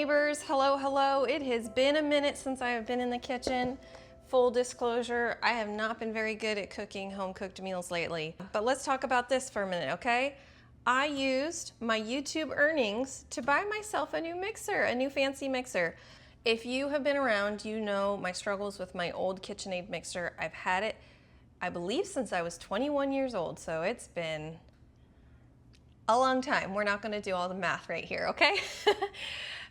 neighbors, hello, hello. It has been a minute since I have been in the kitchen. Full disclosure, I have not been very good at cooking home-cooked meals lately. But let's talk about this for a minute, okay? I used my YouTube earnings to buy myself a new mixer, a new fancy mixer. If you have been around, you know my struggles with my old KitchenAid mixer. I've had it, I believe, since I was 21 years old, so it's been a long time. We're not gonna do all the math right here, okay?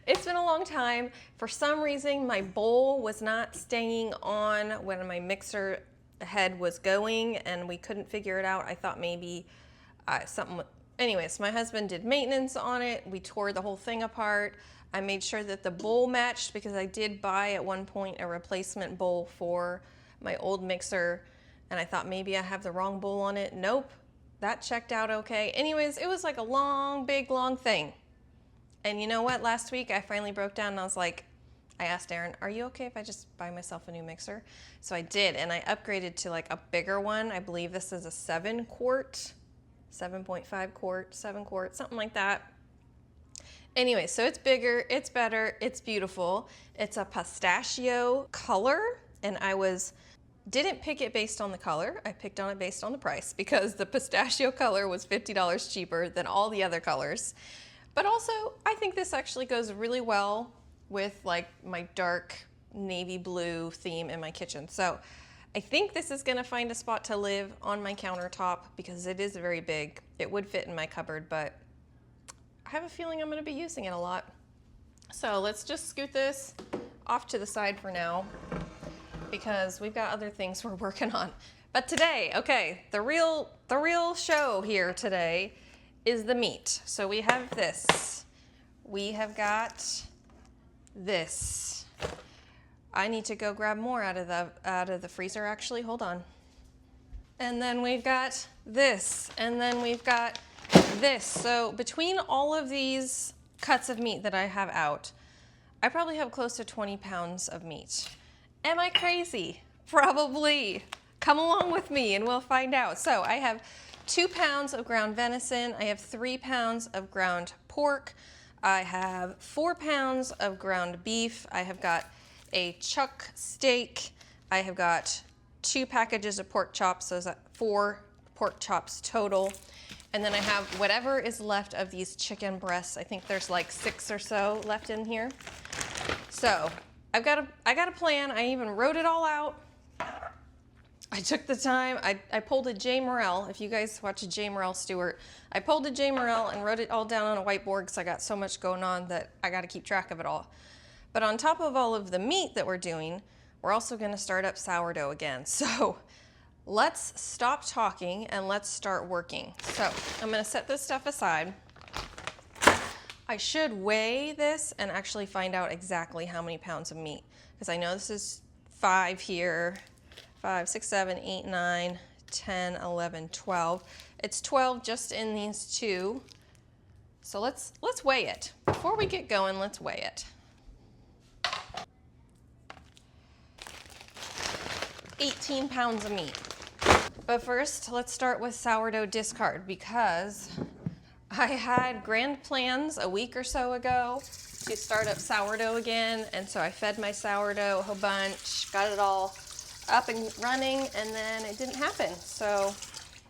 It's been a long time. For some reason, my bowl was not staying on when my mixer head was going and we couldn't figure it out. I thought maybe anyways, my husband did maintenance on it. We tore the whole thing apart. I made sure that the bowl matched because I did buy at one point a replacement bowl for my old mixer and I thought maybe I have the wrong bowl on it. Nope. That checked out okay. Anyways, it was like a long, big, long thing. And you know what? Last week I finally broke down and I was like, I asked Aaron, are you okay if I just buy myself a new mixer? So I did, and I upgraded to like a bigger one. I believe this is a 7-quart, 7.5 quart, 7 quart, something like that. Anyway, so it's bigger, it's better, it's beautiful. It's a pistachio color, and didn't pick it based on the color. I picked on it based on the price because the pistachio color was $50 cheaper than all the other colors. But also, I think this actually goes really well with like my dark navy blue theme in my kitchen. So I think this is gonna find a spot to live on my countertop because it is very big. It would fit in my cupboard, but I have a feeling I'm gonna be using it a lot. So let's just scoot this off to the side for now, because we've got other things we're working on. But today, okay, the real show here today is the meat. So we have this. We have got this. I need to go grab more out of the freezer actually, hold on. And then we've got this, and then we've got this. So between all of these cuts of meat that I have out, I probably have close to 20 pounds of meat. Am I crazy? Probably. Come along with me and we'll find out. So I have 2 pounds of ground venison. I have 3 pounds of ground pork. I have 4 pounds of ground beef. I have got a chuck steak. I have got 2 packages of pork chops, so that's 4 pork chops total. And then I have whatever is left of these chicken breasts. I think there's like 6 or so left in here. So I got a plan. I even wrote it all out. I took the time. I pulled a J. Morrell. If you guys watch a J. Morrell Stewart, I pulled a J. Morrell and wrote it all down on a whiteboard because I got so much going on that I got to keep track of it all. But on top of all of the meat that we're doing, we're also going to start up sourdough again. So let's stop talking and let's start working. So I'm going to set this stuff aside. I should weigh this and actually find out exactly how many pounds of meat, because I know this is 5 here, 5, 6, 7, 8, 9, 10, 11, 12. It's 12 just in these 2. So let's weigh it. Before we get going, let's weigh it. 18 pounds of meat. But first, let's start with sourdough discard, because I had grand plans a week or so ago to start up sourdough again, and so I fed my sourdough a whole bunch, got it all up and running, and then it didn't happen. So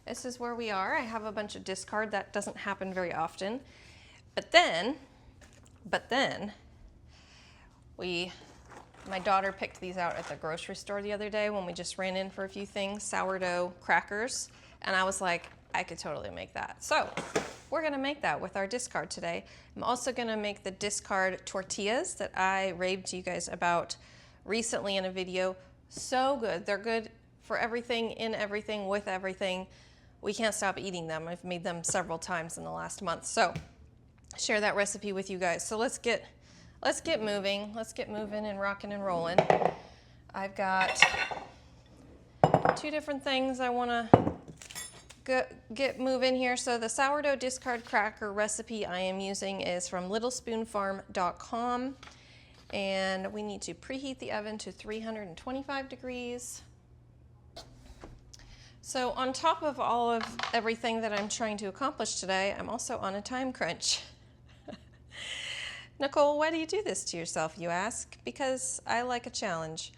this is where we are. I have a bunch of discard. That doesn't happen very often. But then, my daughter picked these out at the grocery store the other day when we just ran in for a few things, sourdough crackers, and I was like, I could totally make that. So we're gonna make that with our discard today. I'm also gonna make the discard tortillas that I raved to you guys about recently in a video. So good. They're good for everything, in everything, with everything. We can't stop eating them. I've made them several times in the last month. So share that recipe with you guys. So let's get moving. Let's get moving and rocking and rolling. I've got 2 different things I want to get moving here. So the sourdough discard cracker recipe I am using is from littlespoonfarm.com. And we need to preheat the oven to 325 degrees. So on top of all of everything that I'm trying to accomplish today, I'm also on a time crunch. Nicole, why do you do this to yourself, you ask? Because I like a challenge.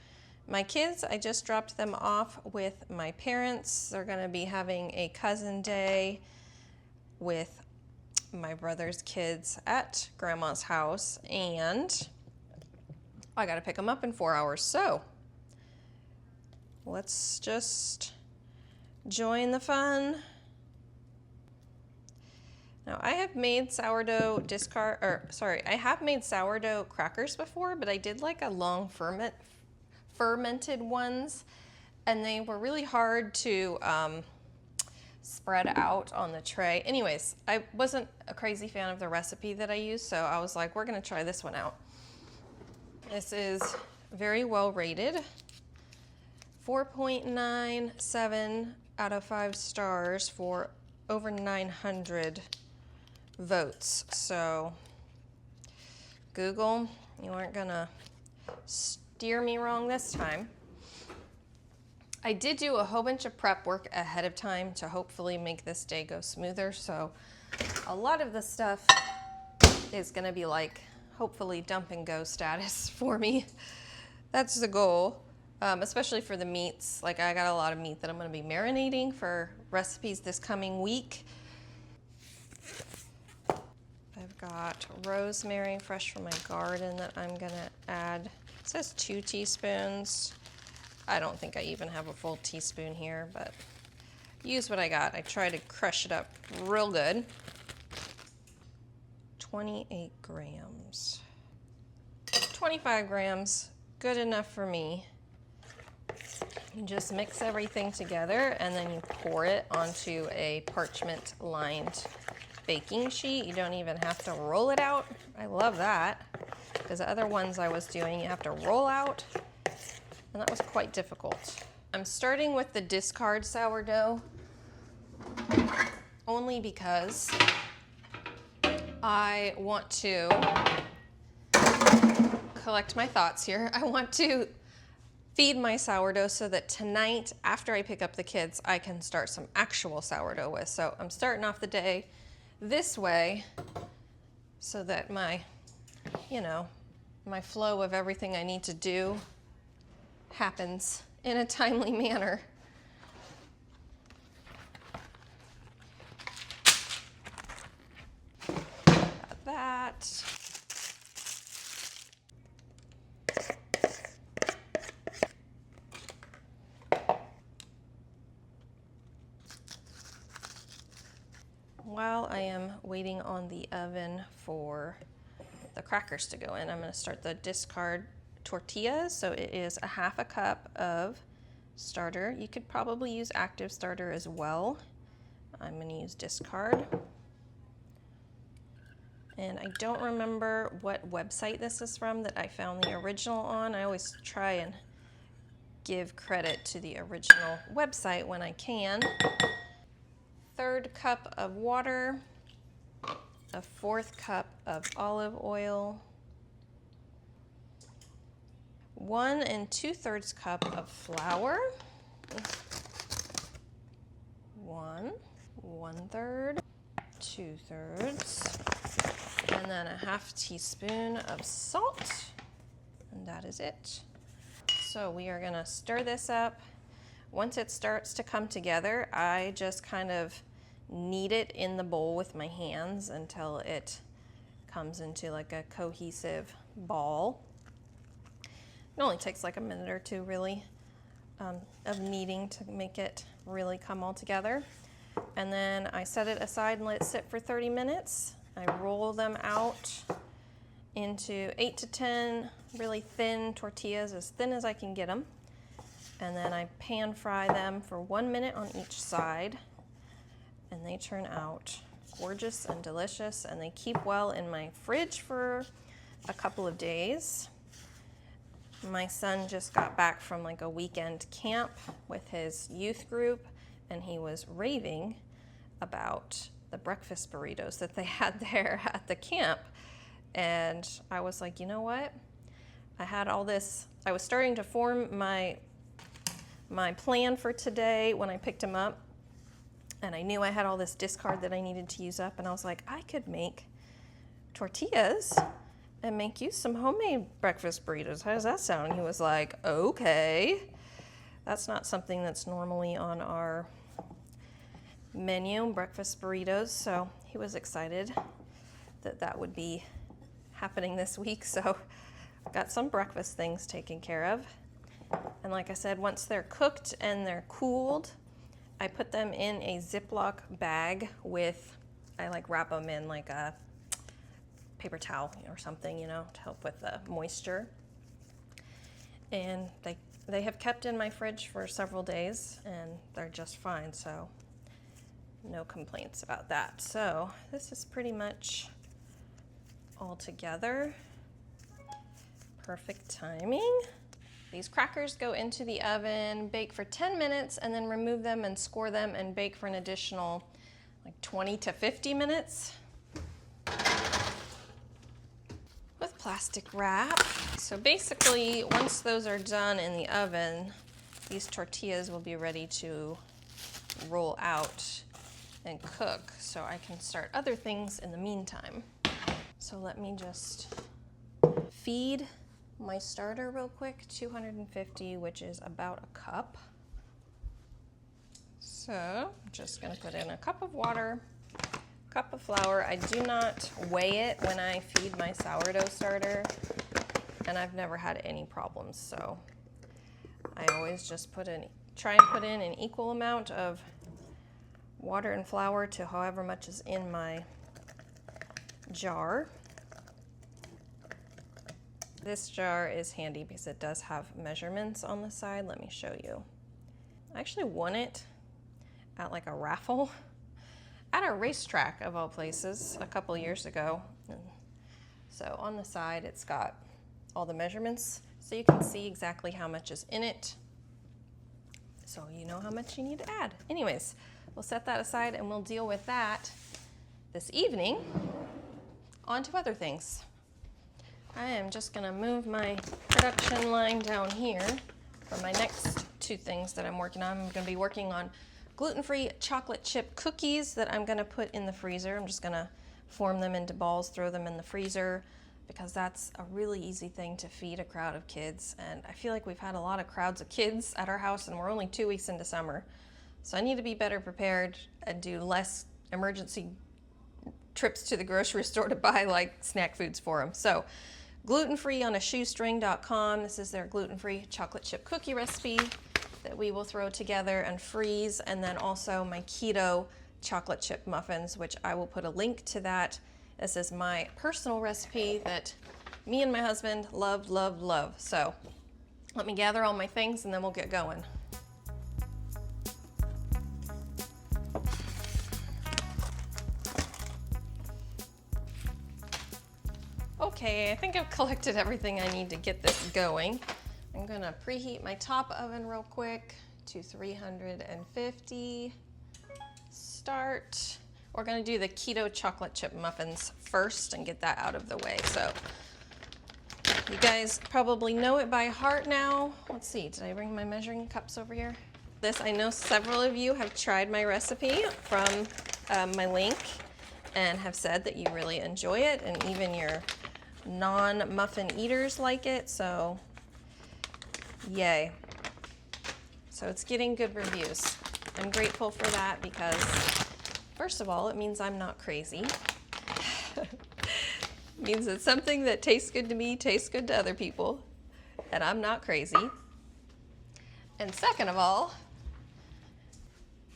My kids, I just dropped them off with my parents. They're gonna be having a cousin day with my brother's kids at grandma's house, and I gotta pick them up in 4 hours. So let's just join the fun. Now I have made sourdough I have made sourdough crackers before, but I did like a long fermented ones, and they were really hard to spread out on the tray. Anyways, I wasn't a crazy fan of the recipe that I used, so I was like, we're gonna try this one out. This is very well rated. 4.97 out of 5 stars for over 900 votes. So Google, you aren't gonna steer me wrong this time. I did do a whole bunch of prep work ahead of time to hopefully make this day go smoother. So a lot of the stuff is gonna be like, hopefully dump and go status for me. That's the goal, especially for the meats. Like I got a lot of meat that I'm gonna be marinating for recipes this coming week. I've got rosemary fresh from my garden that I'm gonna add. It says 2 teaspoons. I don't think I even have a full teaspoon here, but use what I got. I try to crush it up real good. 28 grams. 25 grams, good enough for me. You just mix everything together and then you pour it onto a parchment lined baking sheet. You don't even have to roll it out. I love that, because the other ones I was doing, you have to roll out, and that was quite difficult. I'm starting with the discard sourdough only because I want to collect my thoughts here. I want to feed my sourdough so that tonight, after I pick up the kids, I can start some actual sourdough with. So I'm starting off the day this way so that my flow of everything I need to do happens in a timely manner. Got that. While I am waiting on the oven for the crackers to go in, I'm going to start the discard tortillas. So it is a 1/2 cup of starter. You could probably use active starter as well. I'm going to use discard. And I don't remember what website this is from that I found the original on. I always try and give credit to the original website when I can. 1/3 cup of water, a 1/4 cup of olive oil, 1 2/3 cup of flour, 1 1/3, 2/3, and then a 1/2 teaspoon of salt, and that is it. So we are gonna stir this up. Once it starts to come together, I just kind of knead it in the bowl with my hands until it comes into like a cohesive ball. It only takes like a minute or two really of kneading to make it really come all together. And then I set it aside and let it sit for 30 minutes. I roll them out into 8 to 10 really thin tortillas, as thin as I can get them. And then I pan fry them for 1 minute on each side. And they turn out gorgeous and delicious, and they keep well in my fridge for a couple of days. My son just got back from like a weekend camp with his youth group, and he was raving about the breakfast burritos that they had there at the camp. And I was like, you know what? I had all this, I was starting to form my plan for today when I picked him up. And I knew I had all this discard that I needed to use up, and I was like, I could make tortillas and make you some homemade breakfast burritos. How does that sound? He was like, okay. That's not something that's normally on our menu, breakfast burritos, so he was excited that that would be happening this week. So got some breakfast things taken care of. And like I said, once they're cooked and they're cooled, I put them in a Ziploc bag with, I like wrap them in like a paper towel or something, you know, to help with the moisture. And they have kept in my fridge for several days and they're just fine, so no complaints about that. So this is pretty much all together. Perfect timing. These crackers go into the oven, bake for 10 minutes, and then remove them and score them and bake for an additional like 20 to 50 minutes with plastic wrap. So basically, once those are done in the oven, these tortillas will be ready to roll out and cook, so I can start other things in the meantime. So let me just feed my starter real quick, 250, which is about a cup. So I'm just gonna put in a cup of water, cup of flour. I do not weigh it when I feed my sourdough starter, and I've never had any problems, so I always just try and put in an equal amount of water and flour to however much is in my jar. This jar is handy because it does have measurements on the side. Let me show you. I actually won it at like a raffle at a racetrack of all places a couple years ago. And so on the side it's got all the measurements so you can see exactly how much is in it, so you know how much you need to add. Anyways, we'll set that aside and we'll deal with that this evening. On to other things. I am just gonna move my production line down here for my next two things that I'm working on. I'm gonna be working on gluten-free chocolate chip cookies that I'm gonna put in the freezer. I'm just gonna form them into balls, throw them in the freezer, because that's a really easy thing to feed a crowd of kids. And I feel like we've had a lot of crowds of kids at our house and we're only 2 weeks into summer. So I need to be better prepared and do less emergency trips to the grocery store to buy like snack foods for them. So gluten-free on a shoestring.com. This is their gluten-free chocolate chip cookie recipe that we will throw together and freeze. And then also my keto chocolate chip muffins, which I will put a link to that. This is my personal recipe that me and my husband love, love, love. So let me gather all my things and then we'll get going. Okay, I think I've collected everything I need to get this going. I'm gonna preheat my top oven real quick to 350. Start. We're gonna do the keto chocolate chip muffins first and get that out of the way. So you guys probably know it by heart now. Let's see, did I bring my measuring cups over here? I know several of you have tried my recipe from my link and have said that you really enjoy it, and even your non-muffin eaters like it, so yay. So it's getting good reviews. I'm grateful for that because, first of all, it means I'm not crazy. It means that something that tastes good to me tastes good to other people, and I'm not crazy. And second of all,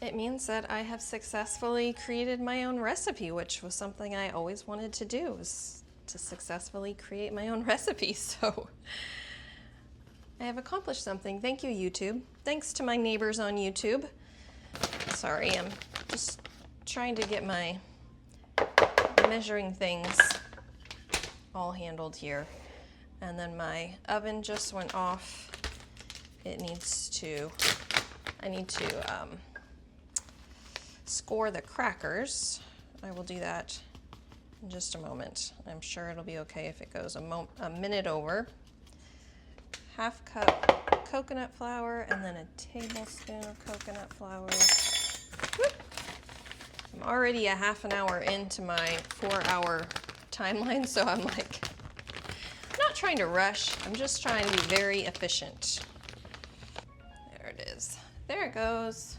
it means that I have successfully created my own recipe, which was something I always wanted to do, was to successfully create my own recipe. So I have accomplished something. Thank you, YouTube. Thanks to my neighbors on YouTube. Sorry, I'm just trying to get my measuring things all handled here. And then my oven just went off. I need to score the crackers. I will do that in just a moment. I'm sure it'll be okay if it goes a minute over. Half cup coconut flour and then a tablespoon of coconut flour. Whoop. I'm already a half an hour into my 4-hour timeline, so I'm like trying to rush. I'm just trying to be very efficient. There it is. There it goes.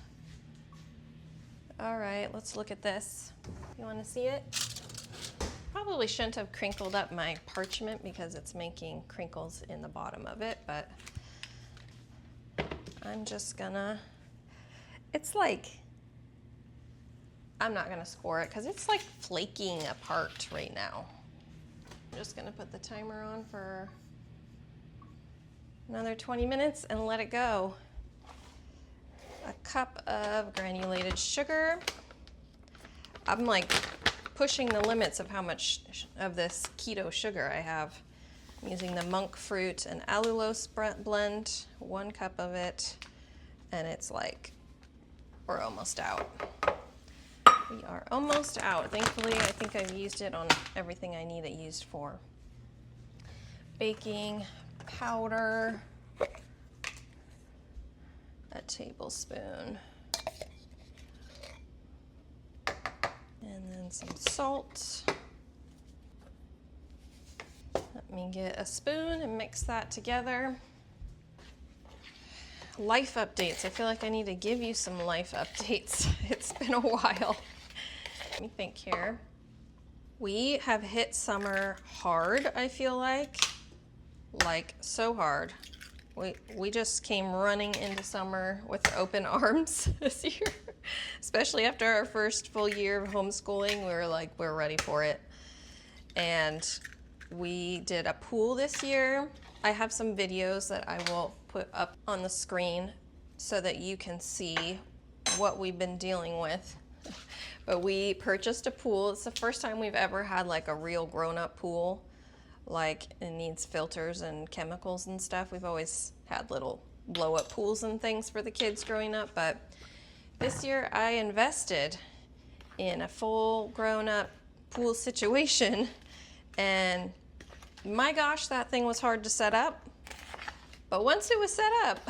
All right, let's look at this. You want to see it? Probably shouldn't have crinkled up my parchment because it's making crinkles in the bottom of it, but I'm just gonna, it's like, I'm not gonna score it because it's like flaking apart right now. I'm just gonna put the timer on for another 20 minutes and let it go. A cup of granulated sugar. I'm like pushing the limits of how much of this keto sugar I have. I'm using the monk fruit and allulose blend, 1 cup of it, and it's like, we're almost out. We are almost out. Thankfully, I think I've used it on everything I need it used for. Baking powder, a tablespoon. And then some salt. Let me get a spoon and mix that together. Life updates. I feel like I need to give you some life updates. It's been a while. Let me think here. We have hit summer hard, I feel like so hard. We just came running into summer with open arms this year, especially after our first full year of homeschooling. We were like, we're ready for it. And we did a pool this year. I have some videos that I will put up on the screen so that you can see what we've been dealing with. But we purchased a pool. It's the first time we've ever had like a real grown-up pool. Like, it needs filters and chemicals and stuff. We've always had little blow-up pools and things for the kids growing up, but this year I invested in a full grown-up pool situation, and my gosh, that thing was hard to set up. But once it was set up,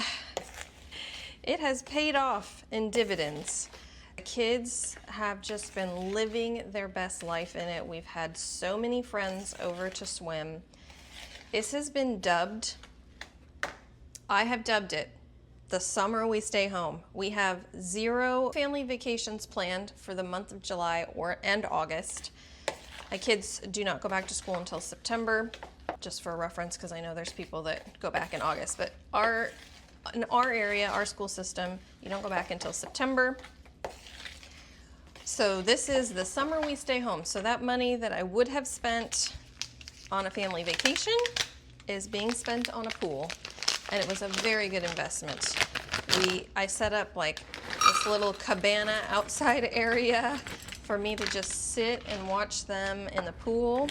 it has paid off in dividends. The kids have just been living their best life in it. We've had so many friends over to swim. This has been dubbed, I have dubbed it, the summer we stay home. We have 0 family vacations planned for the month of July and August. My kids do not go back to school until September, just for reference, because I know there's people that go back in August, but in our area, our school system, you don't go back until September. So this is the summer we stay home. So that money that I would have spent on a family vacation is being spent on a pool, and it was a very good investment. I set up like this little cabana outside area for me to just sit and watch them in the pool,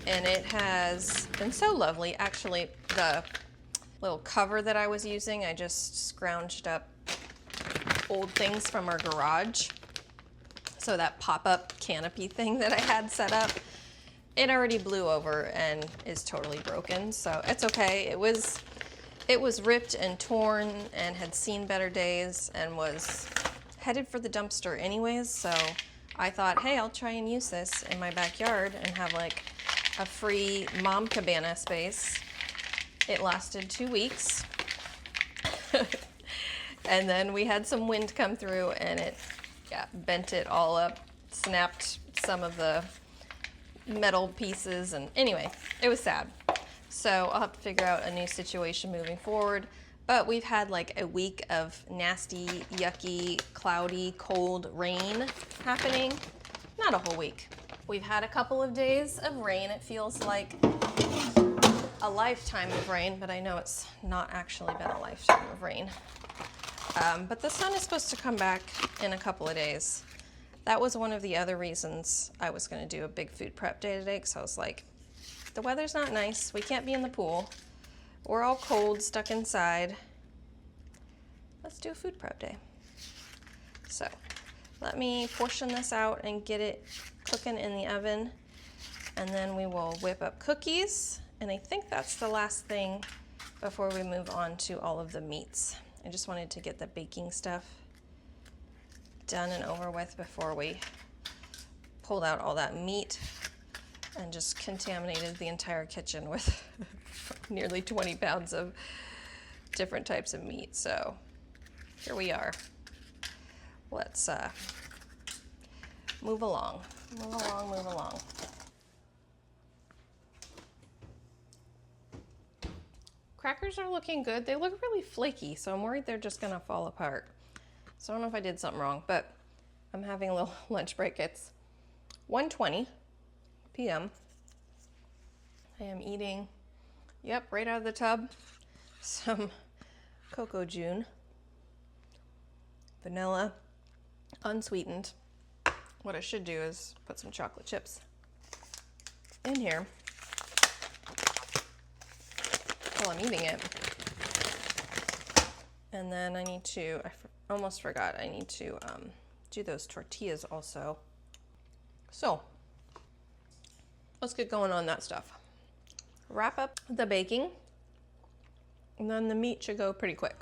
and it has been so lovely. Actually, the little cover that I was using, I just scrounged up old things from our garage. So that pop-up canopy thing that I had set up, it already blew over and is totally broken, so it's okay. It was ripped and torn and had seen better days and was headed for the dumpster anyways, so I thought, hey, I'll try and use this in my backyard and have like a free mom cabana space. It lasted 2 weeks. And then we had some wind come through and it bent it all up, snapped some of the metal pieces, and anyway, it was sad. So I'll have to figure out a new situation moving forward. But we've had like a week of nasty, yucky, cloudy, cold rain happening. Not a whole week. We've had a couple of days of rain. It feels like a lifetime of rain, but I know it's not actually been a lifetime of rain. But the sun is supposed to come back in a couple of days. That was one of the other reasons I was going to do a big food prep day today, because I was like, the weather's not nice. We can't be in the pool. We're all cold, stuck inside. Let's do a food prep day. So let me portion this out and get it cooking in the oven, and then we will whip up cookies. And I think that's the last thing before we move on to all of the meats. I just wanted to get the baking stuff done and over with before we pulled out all that meat. and just contaminated the entire kitchen with nearly 20 pounds of different types of meat. So here we are. Let's move along, move along, move along. Crackers are looking good. They look really flaky, so I'm worried they're just gonna fall apart. So I don't know if I did something wrong, but I'm having a little lunch break. It's 1:20 p.m. I am eating, yep, right out of the tub, some Cocoa June, vanilla, unsweetened. What I should do is put some chocolate chips in here while I'm eating it. And then I need to, I almost forgot, I need to do those tortillas also. So let's get going on that stuff. Wrap up the baking, and then the meat should go pretty quick.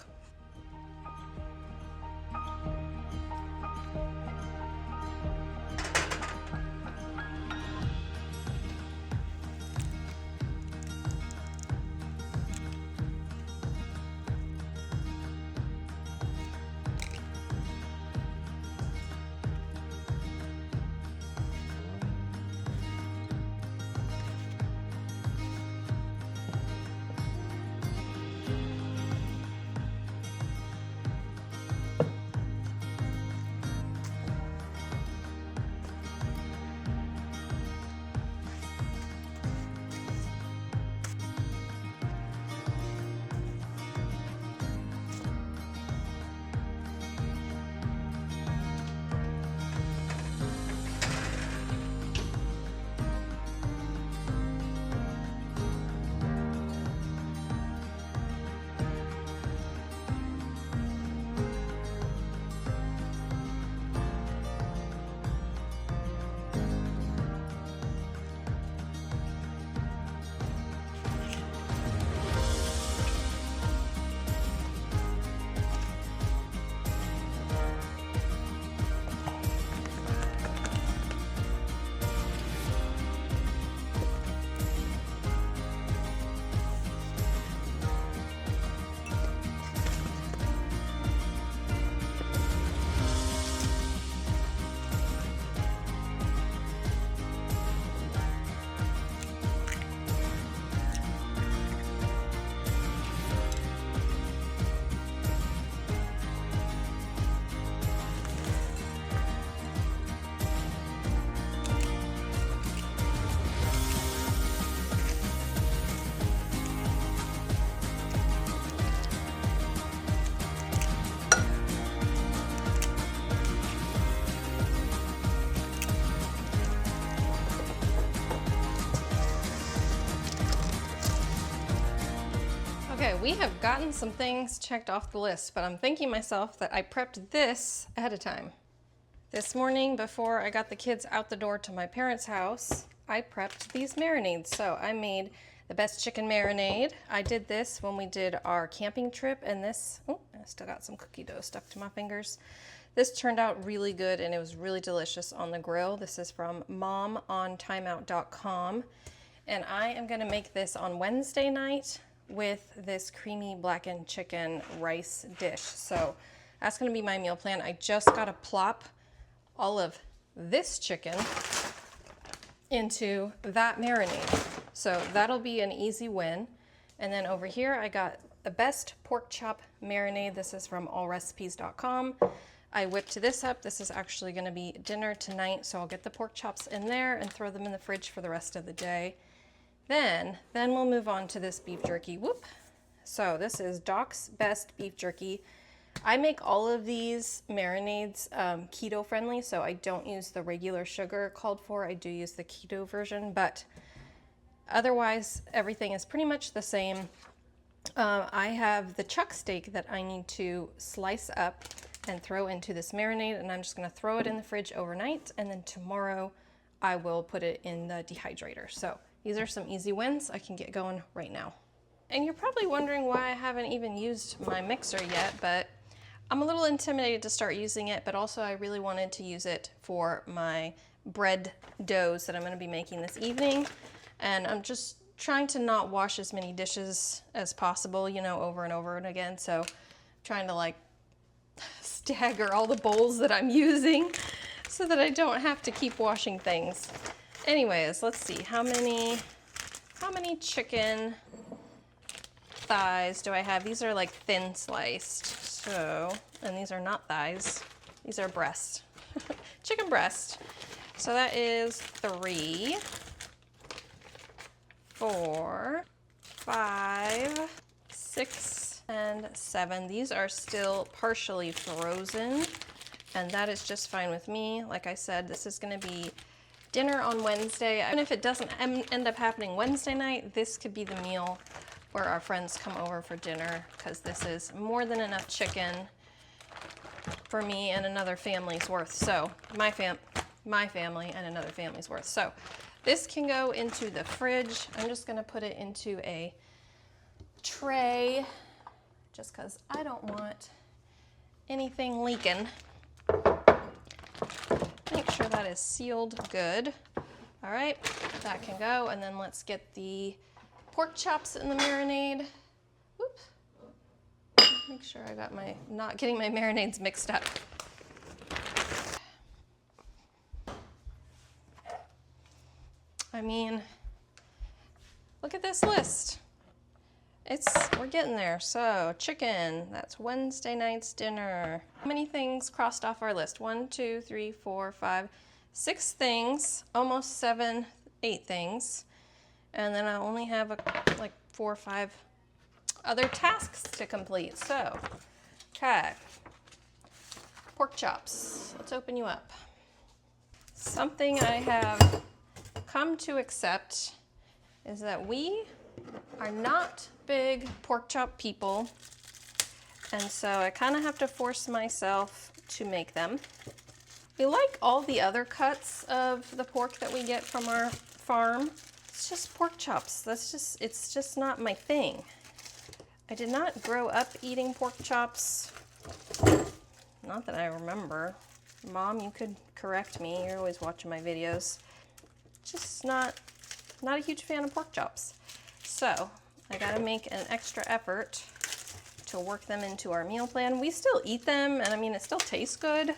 Okay, we have gotten some things checked off the list, but I'm thanking myself that I prepped this ahead of time. This morning, before I got the kids out the door to my parents' house, I prepped these marinades. So I made the best chicken marinade. I did this when we did our camping trip, and this, oh, I still got some cookie dough stuck to my fingers. This turned out really good, and it was really delicious on the grill. This is from momontimeout.com, and I am gonna make this on Wednesday night with this creamy blackened chicken rice dish. So that's gonna be my meal plan. I just gotta plop all of this chicken into that marinade. So that'll be an easy win. And then over here, I got the best pork chop marinade. This is from allrecipes.com. I whipped this up. This is actually gonna be dinner tonight. So I'll get the pork chops in there and throw them in the fridge for the rest of the day. Then we'll move on to this beef jerky. Whoop. So this is Doc's Best Beef Jerky. I make all of these marinades keto friendly, so I don't use the regular sugar called for. I do use the keto version, but otherwise everything is pretty much the same. I have the chuck steak that I need to slice up and throw into this marinade, and I'm just gonna throw it in the fridge overnight, and then tomorrow I will put it in the dehydrator. So these are some easy wins. I can get going right now. And you're probably wondering why I haven't even used my mixer yet, but I'm a little intimidated to start using it, but also I really wanted to use it for my bread doughs that I'm going to be making this evening. And I'm just trying to not wash as many dishes as possible, you know, over and over and again. So I'm trying to like stagger all the bowls that I'm using so that I don't have to keep washing things. Anyways, let's see, how many chicken thighs do I have? These are like thin sliced, so, and these are not thighs, these are breast, chicken breast. So that is 3, 4, 5, 6, and 7. These are still partially frozen, and that is just fine with me. Like I said, this is gonna be dinner on Wednesday. And if it doesn't end up happening Wednesday night, this could be the meal where our friends come over for dinner, because this is more than enough chicken for me and another family's worth. So my family and another family's worth. So this can go into the fridge. I'm just gonna put it into a tray just because I don't want anything leaking. Make sure that is sealed good. All right, that can go. And then let's get the pork chops in the marinade. Oops. Make sure I got not getting my marinades mixed up. I mean, look at this list. We're getting there. So chicken, that's Wednesday night's dinner. How many things crossed off our list? 1, 2, 3, 4, 5, 6 things, almost 7, 8 things. And then I only have like 4 or 5 other tasks to complete. So, okay. Pork chops, let's open you up. Something I have come to accept is that we are not big pork chop people, and so I kind of have to force myself to make them. We like all the other cuts of the pork that we get from our farm. It's just pork chops. It's just not my thing. I did not grow up eating pork chops. Not that I remember. Mom, you could correct me. You're always watching my videos. Just not a huge fan of pork chops. So I gotta make an extra effort to work them into our meal plan. We still eat them, and I mean, it still tastes good.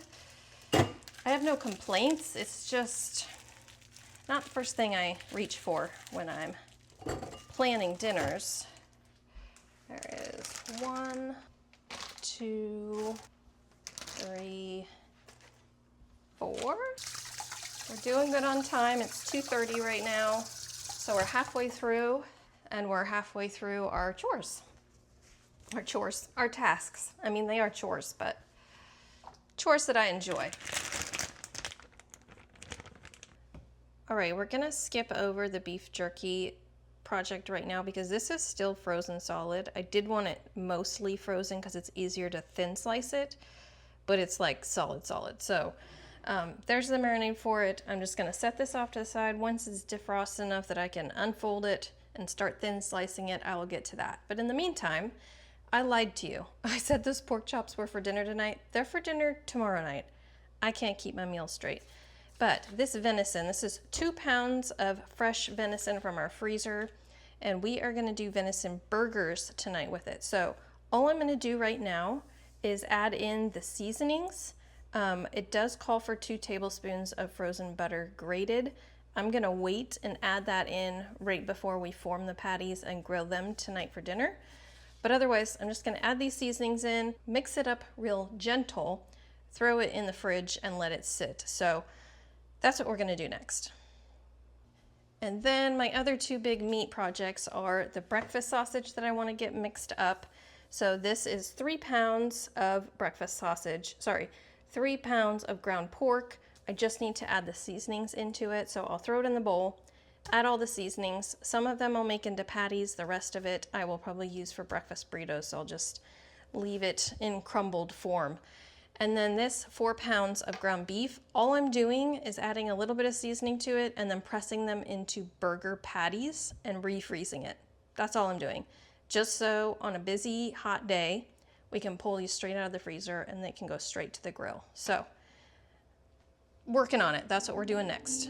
I have no complaints. It's just not the first thing I reach for when I'm planning dinners. There is 1, 2, 3, 4. We're doing good on time. It's 2:30 right now. So we're halfway through, and we're halfway through our chores. Our tasks. I mean, they are chores, but chores that I enjoy. All right, we're gonna skip over the beef jerky project right now because this is still frozen solid. I did want it mostly frozen because it's easier to thin slice it, but it's like solid. So there's the marinade for it. I'm just gonna set this off to the side. Once it's defrosted enough that I can unfold it and start thin slicing it, I will get to that. But in the meantime, I lied to you. I said those pork chops were for dinner tonight. They're for dinner tomorrow night. I can't keep my meals straight. But this venison, this is 2 pounds of fresh venison from our freezer, and we are gonna do venison burgers tonight with it. So all I'm gonna do right now is add in the seasonings. It does call for 2 tablespoons of frozen butter grated. I'm gonna wait and add that in right before we form the patties and grill them tonight for dinner. But otherwise, I'm just gonna add these seasonings in, mix it up real gentle, throw it in the fridge and let it sit. So that's what we're gonna do next. And then my other 2 big meat projects are the breakfast sausage that I wanna get mixed up. So this is 3 pounds of breakfast sausage, 3 pounds of ground pork. I just need to add the seasonings into it. So I'll throw it in the bowl, add all the seasonings. Some of them I'll make into patties. The rest of it I will probably use for breakfast burritos. So I'll just leave it in crumbled form. And then this 4 pounds of ground beef, all I'm doing is adding a little bit of seasoning to it and then pressing them into burger patties and refreezing it. That's all I'm doing. Just so on a busy, hot day, we can pull these straight out of the freezer and they can go straight to the grill. So working on it. That's what we're doing next.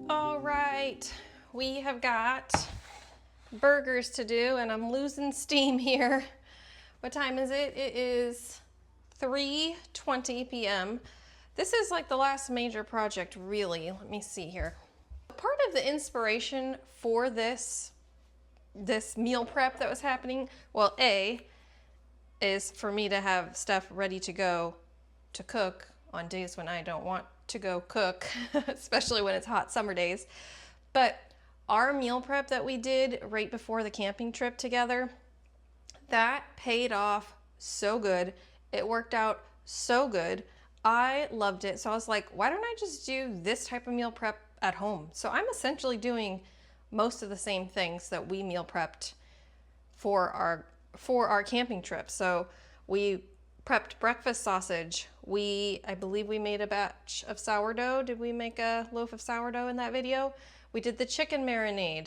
All right, we have got burgers to do and I'm losing steam here. What time is it? It is 3:20 p.m. This is like the last major project, really. Let me see here. Part of the inspiration for this meal prep that was happening, well, A, is for me to have stuff ready to go to cook on days when I don't want to go cook, especially when it's hot summer days. But our meal prep that we did right before the camping trip together, that paid off so good. It worked out so good. I loved it. So I was like, why don't I just do this type of meal prep at home? So I'm essentially doing most of the same things that we meal prepped for our camping trip. So we prepped breakfast sausage. I believe we made a batch of sourdough. Did we make a loaf of sourdough in that video? We did the chicken marinade.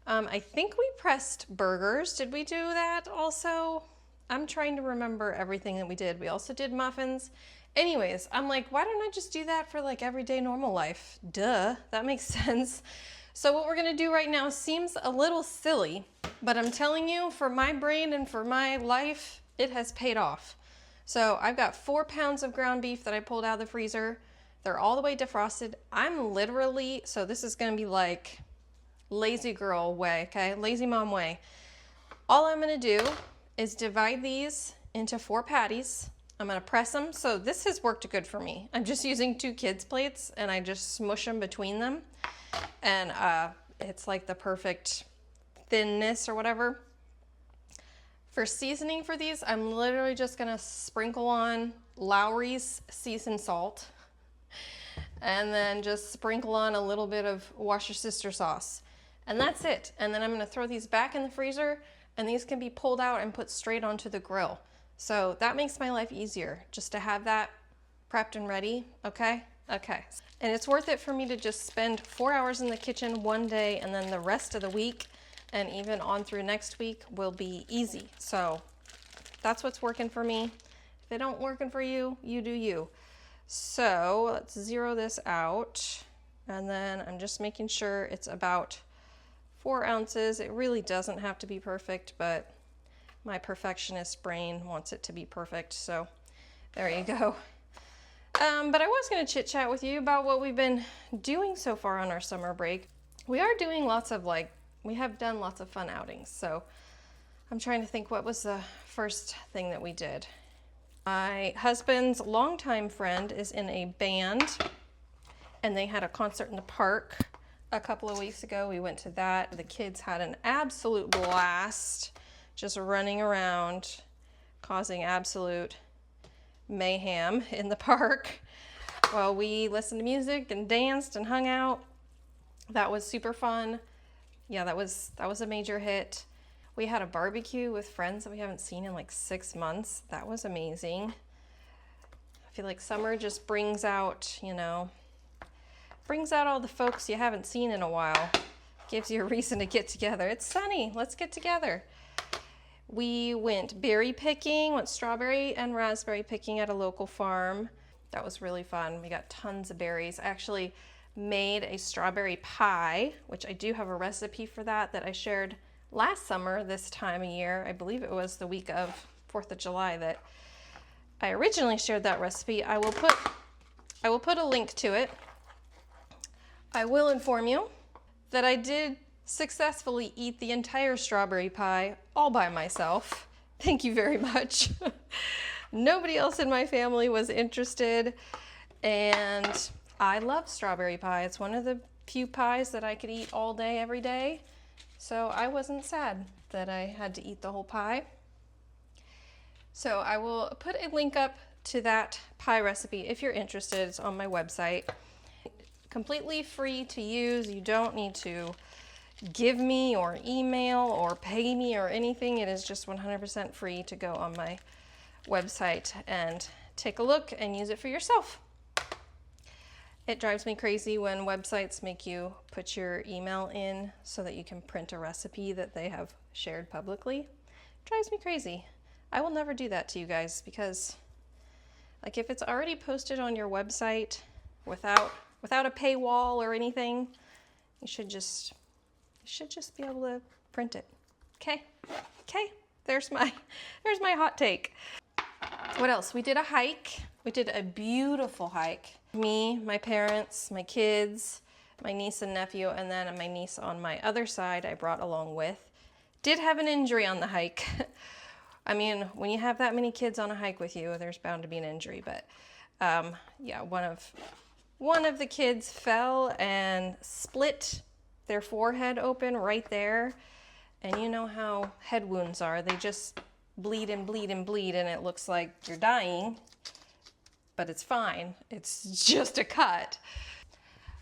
I think we pressed burgers. Did we do that also? I'm trying to remember everything that we did. We also did muffins. Anyways, I'm like, why don't I just do that for like everyday normal life? Duh, that makes sense. So what we're gonna do right now seems a little silly, but I'm telling you, for my brain and for my life, it has paid off. So I've got 4 pounds of ground beef that I pulled out of the freezer. They're all the way defrosted. I'm literally, so this is gonna be like lazy girl way, okay? Lazy mom way. All I'm gonna do is divide these into 4 patties. I'm gonna press them. So this has worked good for me. I'm just using 2 kids' plates and I just smush them between them. And it's like the perfect thinness or whatever. For seasoning for these, I'm literally just gonna sprinkle on Lowry's seasoned salt and then just sprinkle on a little bit of Wash Your Sister sauce. And that's it. And then I'm gonna throw these back in the freezer and these can be pulled out and put straight onto the grill. So that makes my life easier, just to have that prepped and ready, okay? Okay. And it's worth it for me to just spend 4 hours in the kitchen one day and then the rest of the week and even on through next week will be easy. So that's what's working for me. If it don't working for you, you do you. So let's zero this out. And then I'm just making sure it's about 4 ounces. It really doesn't have to be perfect, but my perfectionist brain wants it to be perfect. So there you go. But I was going to chit chat with you about what we've been doing so far on our summer break. We are doing lots of we have done lots of fun outings. So I'm trying to think, what was the first thing that we did? My husband's longtime friend is in a band and they had a concert in the park a couple of weeks ago. We went to that. The kids had an absolute blast, just running around, causing absolute mayhem in the park while we listened to music and danced and hung out. That was super fun. Yeah, that was a major hit. We had a barbecue with friends that we haven't seen in like 6 months. That was amazing. I feel like summer just brings out, brings out all the folks you haven't seen in a while. Gives you a reason to get together. It's sunny, let's get together. We went berry picking, went strawberry and raspberry picking at a local farm. That was really fun. We got tons of berries. I actually made a strawberry pie, which I do have a recipe for that I shared last summer this time of year. I believe it was the week of 4th of July that I originally shared that recipe. I will put a link to it. I will inform you that I did successfully eat the entire strawberry pie all by myself. Thank you very much. Nobody else in my family was interested, and I love strawberry pie. It's one of the few pies that I could eat all day, every day. So I wasn't sad that I had to eat the whole pie. So I will put a link up to that pie recipe if you're interested. It's on my website. Completely free to use. You don't need to give me or email or pay me or anything. It is just 100% free to go on my website and take a look and use it for yourself. It drives me crazy when websites make you put your email in so that you can print a recipe that they have shared publicly. It drives me crazy. I will never do that to you guys, because like if it's already posted on your website without a paywall or anything, you should just be able to print it. Okay? There's my hot take. What else? We did a hike. We did a beautiful hike. Me, my parents, my kids, my niece and nephew, and then my niece on my other side I brought along with. Did have an injury on the hike. I mean, when you have that many kids on a hike with you, there's bound to be an injury, but yeah, one of the kids fell and split their forehead open right there. And you know how head wounds are. They just bleed and bleed and bleed, and it looks like you're dying, but it's fine. It's just a cut.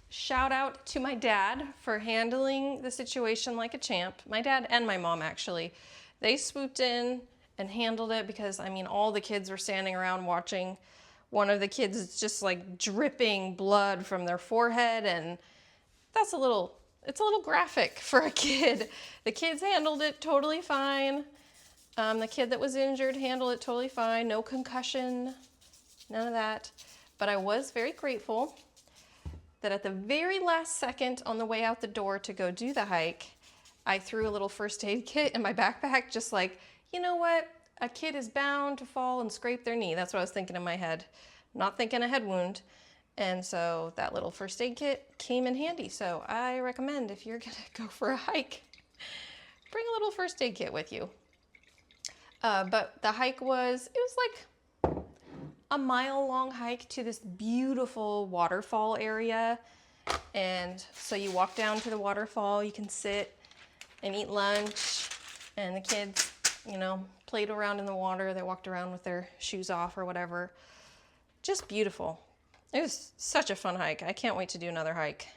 Shout out to my dad for handling the situation like a champ. My dad and my mom, actually. They swooped in and handled it, because I mean, all the kids were standing around watching. One of the kids is just like dripping blood from their forehead, and it's a little graphic for a kid. The kids handled it totally fine. The kid that was injured handled it totally fine. No concussion, none of that. But I was very grateful that at the very last second on the way out the door to go do the hike, I threw a little first aid kit in my backpack, just like, you know what? A kid is bound to fall and scrape their knee. That's what I was thinking in my head. Not thinking a head wound. And so that little first aid kit came in handy. So I recommend, if you're gonna go for a hike, bring a little first aid kit with you. But the hike it was like a mile-long hike to this beautiful waterfall area. And so you walk down to the waterfall, you can sit and eat lunch, and the kids, you know, played around in the water. They walked around with their shoes off or whatever. Just beautiful. It was such a fun hike. I can't wait to do another hike.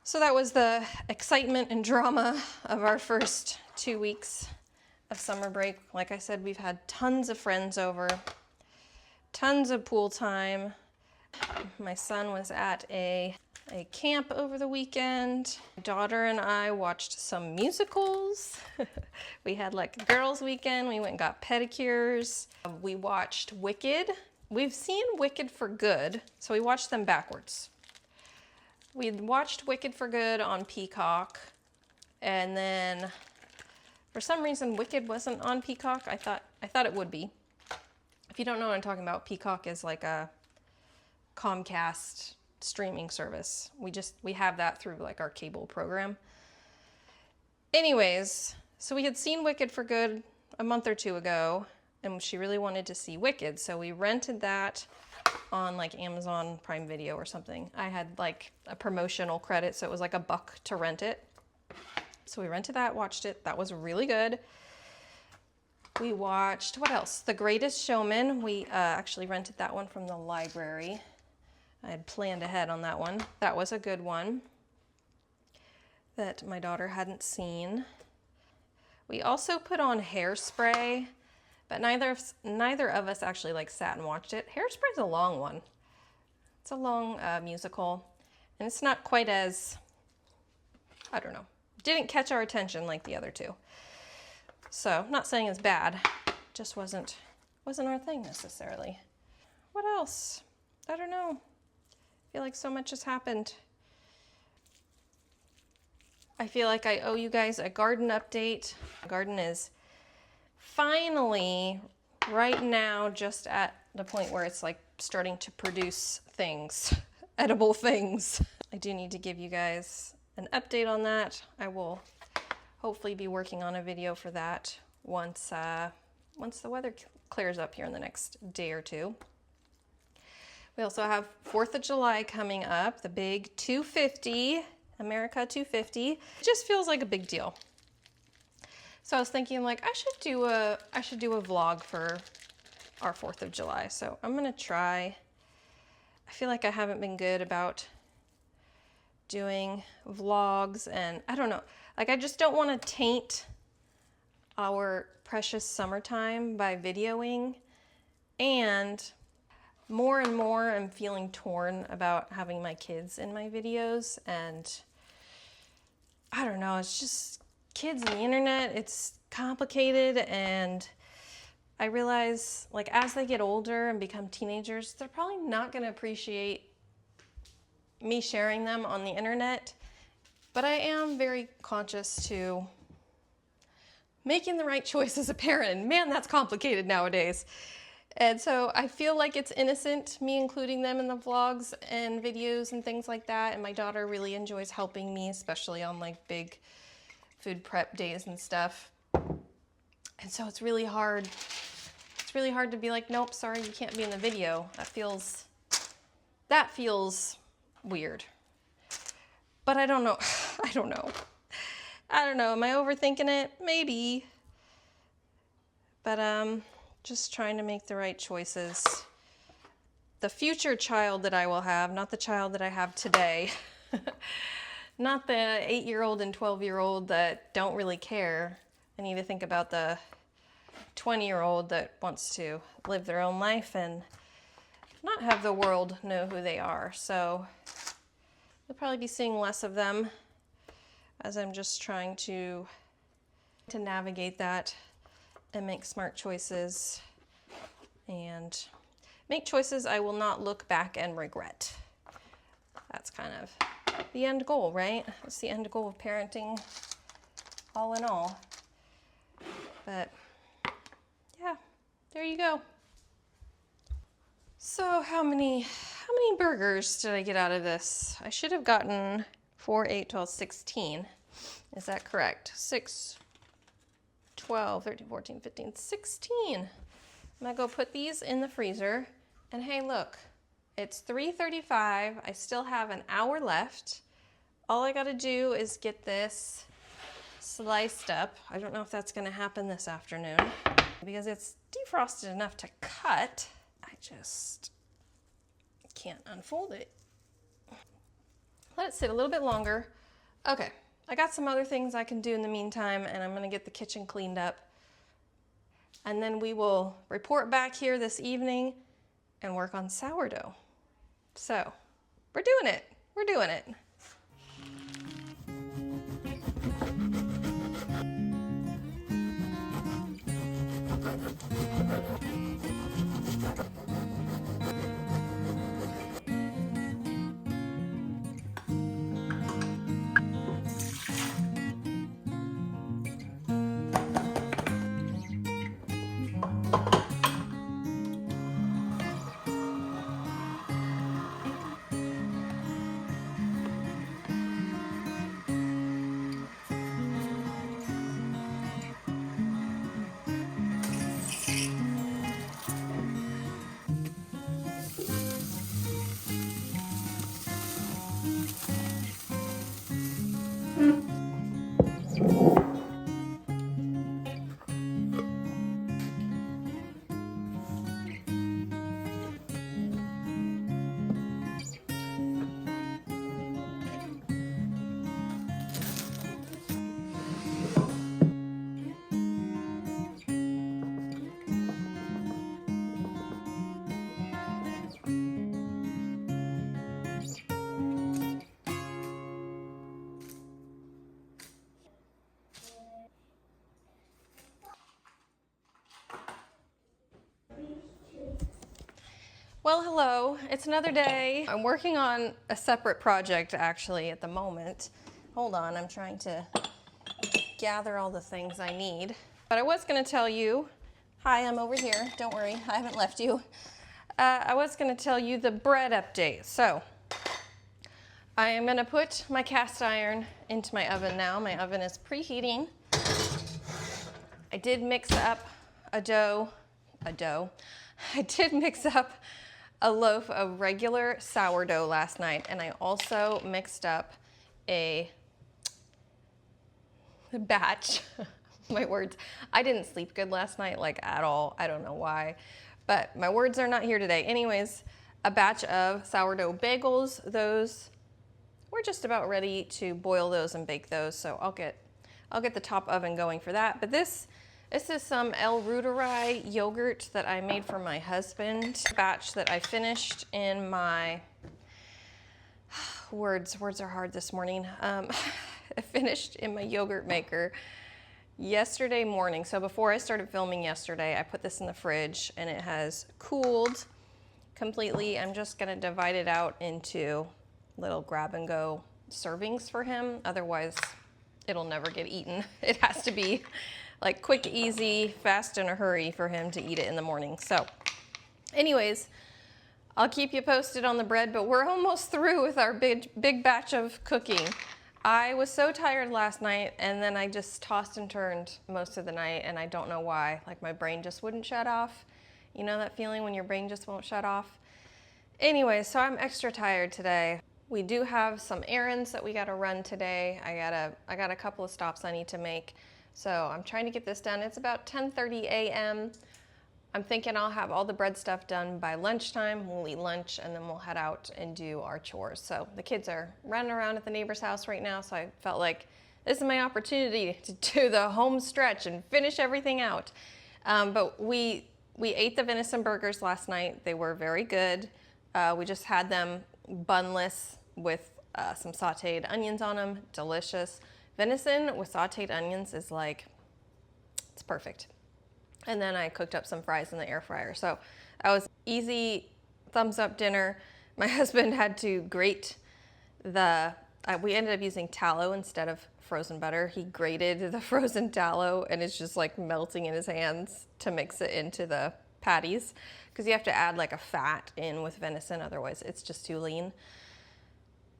So that was the excitement and drama of our first 2 weeks of summer break. Like I said, we've had tons of friends over, tons of pool time. My son was at a camp over the weekend. My daughter and I watched some musicals. We had like a girls' weekend. We went and got pedicures. We watched Wicked. We've seen Wicked for Good, so we watched them backwards. We had watched Wicked for Good on Peacock, and then for some reason Wicked wasn't on Peacock. I thought it would be. If you don't know what I'm talking about, Peacock is like a Comcast streaming service. We have that through like our cable program. Anyways, so we had seen Wicked for Good a month or two ago, and she really wanted to see Wicked, so we rented that on like Amazon Prime Video or something. I had like a promotional credit, so it was like $1 to rent it. So we rented that, watched it. That was really good. We watched, what else? The Greatest Showman. We actually rented that one from the library. I had planned ahead on that one. That was a good one that my daughter hadn't seen. We also put on Hairspray, but neither of us actually like sat and watched it. Hairspray's a long one. It's a long musical, and it's not quite as, I don't know, didn't catch our attention like the other two. So, not saying it's bad, just wasn't our thing necessarily. What else? I don't know. I feel like so much has happened. I feel like I owe you guys a garden update. The garden is finally, right now, just at the point where it's like starting to produce things, edible things. I do need to give you guys an update on that. I will hopefully be working on a video for that once the weather clears up here in the next day or two. We also have 4th of July coming up, the big 250, America 250. It just feels like a big deal. So I was thinking like I should do a vlog for our 4th of July. So I'm gonna try. I feel like I haven't been good about doing vlogs, and I don't know, like I just don't want to taint our precious summertime by videoing, and more I'm feeling torn about having my kids in my videos, and I don't know, it's just kids and the internet, it's complicated, and I realize like as they get older and become teenagers, they're probably not going to appreciate me sharing them on the internet, but I am very conscious to making the right choice as a parent. Man, that's complicated nowadays. And so I feel like it's innocent, me including them in the vlogs and videos and things like that. And my daughter really enjoys helping me, especially on like big food prep days and stuff. And so it's really hard. It's really hard to be like, nope, sorry, you can't be in the video. That feels weird. But I don't know. I don't know. Am I overthinking it? Maybe. But just trying to make the right choices. The future child that I will have, not the child that I have today. Not the 8-year-old and 12-year-old that don't really care. I need to think about the 20-year-old that wants to live their own life and not have the world know who they are. So you'll probably be seeing less of them as I'm just trying to navigate that and make smart choices and make choices I will not look back and regret. That's kind of the end goal, right? That's the end goal of parenting, all in all. But yeah, there you go. So how many burgers did I get out of this? I should have gotten 4, 8, 12, 16. Is that correct? 6, 12, 13, 14, 15, 16. I'm gonna go put these in the freezer. And hey, look, it's 3:35. I still have an hour left. All I gotta do is get this sliced up. I don't know if that's gonna happen this afternoon because it's defrosted enough to cut. I just can't unfold it. Let it sit a little bit longer. Okay, I got some other things I can do in the meantime, and I'm gonna get the kitchen cleaned up. And then we will report back here this evening and work on sourdough. So, we're doing it. We're doing it. Well, hello, it's another day. I'm working on a separate project actually at the moment. Hold on, I'm trying to gather all the things I need. But I was gonna tell you, hi, I'm over here, don't worry, I haven't left you. I was gonna tell you the bread update. So, I am gonna put my cast iron into my oven now. My oven is preheating. I did mix up a dough. I did mix up a loaf of regular sourdough last night, and I also mixed up a batch, my words, I didn't sleep good last night, like at all, I don't know why, but my words are not here today. Anyways, a batch of sourdough bagels, those, we're just about ready to boil those and bake those, so I'll get the top oven going for that, but this is some El Ruderai yogurt that I made for my husband. Batch that I finished in my, words are hard this morning. I finished in my yogurt maker yesterday morning. So before I started filming yesterday, I put this in the fridge and it has cooled completely. I'm just gonna divide it out into little grab and go servings for him. Otherwise, it'll never get eaten. It has to be like quick, easy, fast in a hurry for him to eat it in the morning. So anyways, I'll keep you posted on the bread, but we're almost through with our big batch of cooking. I was so tired last night, and then I just tossed and turned most of the night, and I don't know why. Like my brain just wouldn't shut off. You know that feeling when your brain just won't shut off? Anyway, so I'm extra tired today. We do have some errands that we gotta run today. I got a couple of stops I need to make. So I'm trying to get this done. It's about 10:30 a.m. I'm thinking I'll have all the bread stuff done by lunchtime. We'll eat lunch and then we'll head out and do our chores. So the kids are running around at the neighbor's house right now, so I felt like this is my opportunity to do the home stretch and finish everything out. But we ate the venison burgers last night. They were very good. We just had them bunless with some sauteed onions on them. Delicious. Venison with sauteed onions is like, it's perfect. And then I cooked up some fries in the air fryer. So that was easy, thumbs up dinner. My husband had to grate we ended up using tallow instead of frozen butter. He grated the frozen tallow and it's just like melting in his hands to mix it into the patties. Because you have to add like a fat in with venison, otherwise it's just too lean.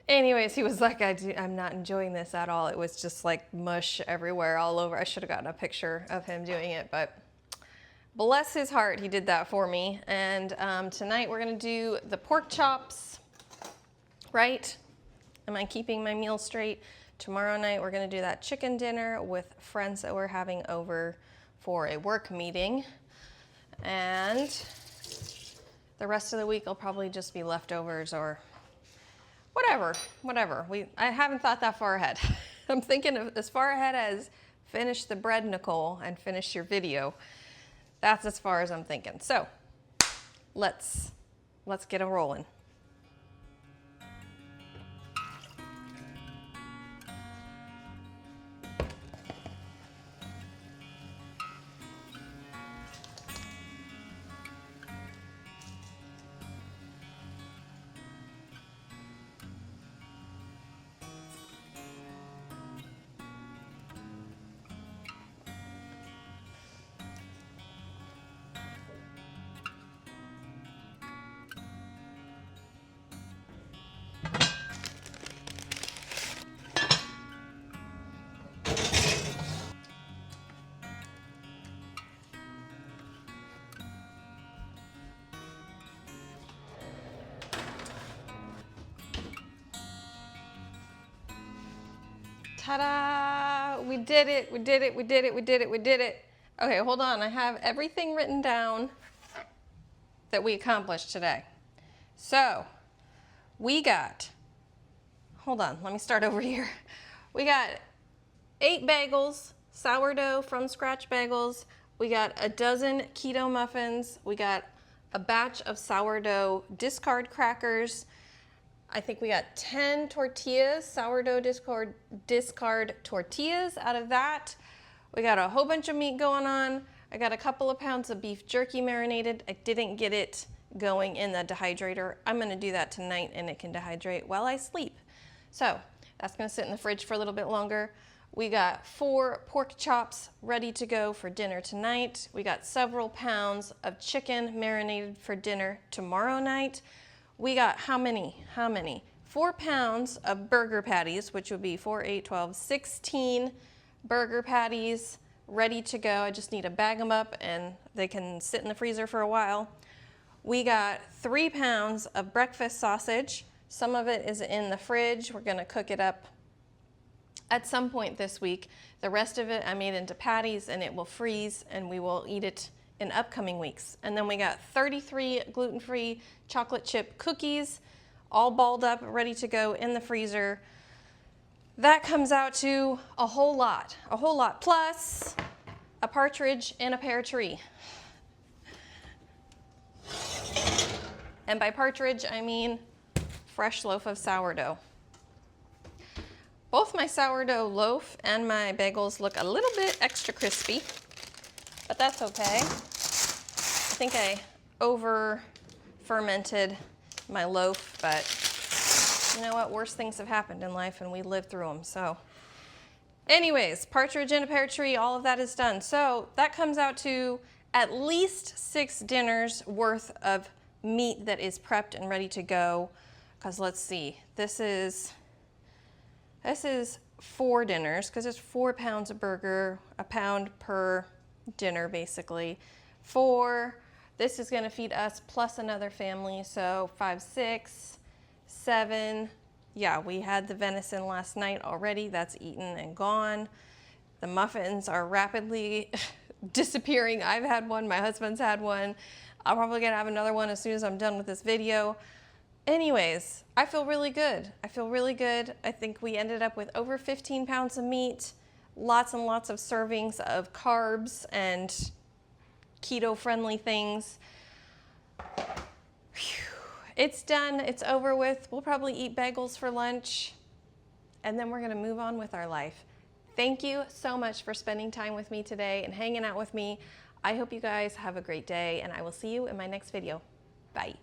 Anyways, he was like, I'm not enjoying this at all. It was just like mush everywhere, all over. I should have gotten a picture of him doing it, but bless his heart, he did that for me. And tonight we're gonna do the pork chops, right? Am I keeping my meal straight? Tomorrow night we're gonna do that chicken dinner with friends that we're having over for a work meeting. And the rest of the week will probably just be leftovers or whatever. I haven't thought that far ahead. I'm thinking of as far ahead as finish the bread, Nicole, and finish your video. That's as far as I'm thinking. So let's get it rolling. Ta-da! We did it. Okay, hold on. I have everything written down that we accomplished today. So, we got, hold on, let me start over here. We got 8 bagels, sourdough from scratch bagels. We got a dozen keto muffins. We got a batch of sourdough discard crackers. I think we got 10 tortillas, sourdough discard tortillas out of that. We got a whole bunch of meat going on. I got a couple of pounds of beef jerky marinated. I didn't get it going in the dehydrator. I'm gonna do that tonight and it can dehydrate while I sleep. So that's gonna sit in the fridge for a little bit longer. We got 4 pork chops ready to go for dinner tonight. We got several pounds of chicken marinated for dinner tomorrow night. We got how many? 4 pounds of burger patties, which would be 4, 8, 12, 16 burger patties ready to go. I just need to bag them up and they can sit in the freezer for a while. We got 3 pounds of breakfast sausage. Some of it is in the fridge. We're gonna cook it up at some point this week. The rest of it I made into patties and it will freeze and we will eat it in upcoming weeks. And then we got 33 gluten-free chocolate chip cookies, all balled up, ready to go in the freezer. That comes out to a whole lot, plus a partridge in a pear tree. And by partridge, I mean fresh loaf of sourdough. Both my sourdough loaf and my bagels look a little bit extra crispy, but that's okay. I think I over fermented my loaf, but you know what? Worse things have happened in life and we lived through them. So anyways, partridge in a pear tree, all of that is done. So that comes out to at least 6 dinners worth of meat that is prepped and ready to go. Because let's see, this is 4 dinners, because it's 4 pounds of burger, a pound per dinner basically. This is gonna feed us plus another family, so 5, 6, 7. Yeah, we had the venison last night already, that's eaten and gone. The muffins are rapidly disappearing. I've had one, my husband's had one. I'm probably gonna have another one as soon as I'm done with this video. Anyways, I feel really good. I think we ended up with over 15 pounds of meat, lots and lots of servings of carbs and keto-friendly things. Whew. It's done, it's over with. We'll probably eat bagels for lunch, and then we're gonna move on with our life. Thank you so much for spending time with me today and hanging out with me. I hope you guys have a great day, and I will see you in my next video. Bye.